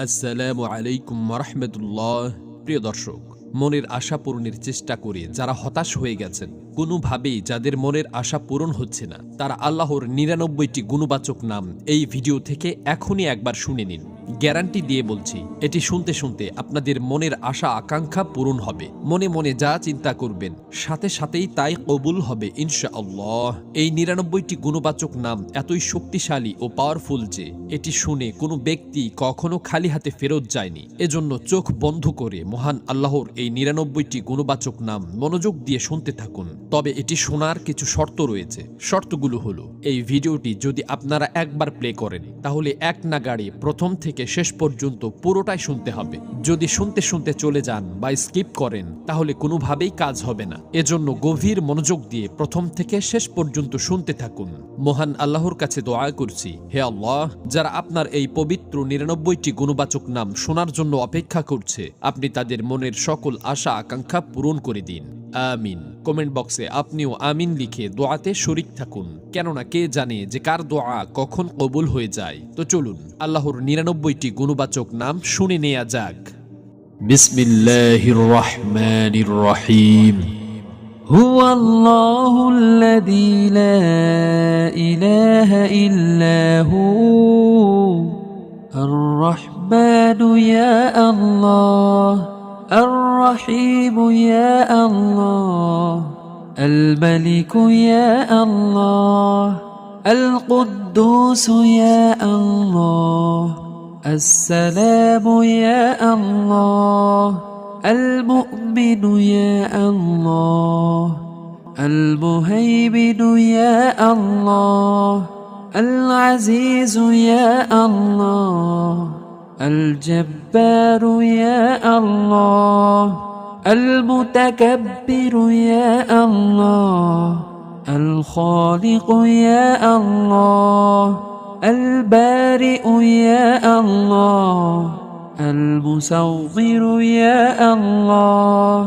আসসালামু আলাইকুম রাহমাতুল্লাহ। প্রিয় দর্শক, মনের আশা পূরণের চেষ্টা করে যারা হতাশ হয়ে গেছেন, কোনোভাবেই যাদের মনের আশা পূরণ হচ্ছে না, তারা আল্লাহর ৯৯টি গুণবাচক নাম এই ভিডিও থেকে এখনই একবার শুনে নিন। গ্যারান্টি দিয়ে বলছি, এটি শুনতে শুনতে আপনাদের মনের আশা আকাঙ্ক্ষা পূরণ হবে। মনে মনে যা চিন্তা করবেন সাথে সাথেই তাই কবুল হবে ইনশাআল্লাহ। এই ৯৯টি গুণবাচক নাম এতই শক্তিশালী ও পাওয়ারফুল যে এটি শুনে কোনো ব্যক্তি কখনো খালি হাতে ফেরত যায়নি। এজন্য চোখ বন্ধ করে মহান আল্লাহর এই ৯৯টি গুণবাচক নাম মনোযোগ দিয়ে শুনতে থাকুন। তবে এটি শোনার কিছু শর্ত রয়েছে। শর্তগুলো হলো, এই ভিডিওটি যদি আপনারা একবার প্লে করেন তাহলে এক নাগাড়ে প্রথম থেকে শেষ পর্যন্ত পুরোটাই শুনতে হবে। যদি শুনতে শুনতে চলে যান বা স্কিপ করেন তাহলে কোনোভাবেই কাজ হবে না। এজন্য গভীর মনোযোগ দিয়ে প্রথম থেকে শেষ পর্যন্ত শুনতে থাকুন। মহান আল্লাহর কাছে দোয়া করছি, হে আল্লাহ, যারা আপনার এই পবিত্র ৯৯টি গুণবাচক নাম শোনার জন্য অপেক্ষা করছে, আপনি তাদের মনের সকল আশা আকাঙ্ক্ষা পূরণ করে দিন। আমিন। কমেন্ট বক্সে আপনিও আমিন লিখে দোয়াতে শরীক থাকুন, কেননা কে জানে যে কার দোয়া কখন কবুল হয়ে যায়। তো চলুন আল্লাহর ৯৯টি গুণবাচক নাম শুনে নেওয়া যাক। বিসমিল্লাহির রহমানির রহিম। هو الله الذي لا إله إلا هو الرحمن يا الله الرحيم يا الله الملك يا الله القدوس يا الله السلام يا الله المؤمن يا الله المهيمن يا الله العزيز يا الله الجبار يا الله المتكبر يا الله الخالق يا الله البارئ يا الله المصور يا الله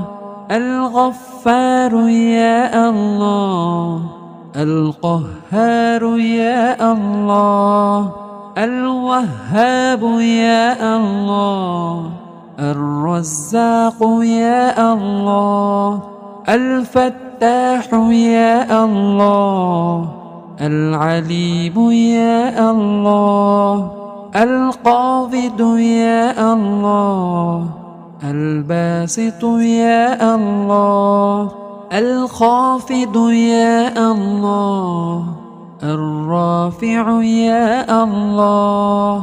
الغفار يا الله القهار يا الله الوهاب يا الله الرزاق يا الله الفتاح يا الله العليم يا الله القابض يا الله الباسط يا الله الخافض يا الله الرافع يا الله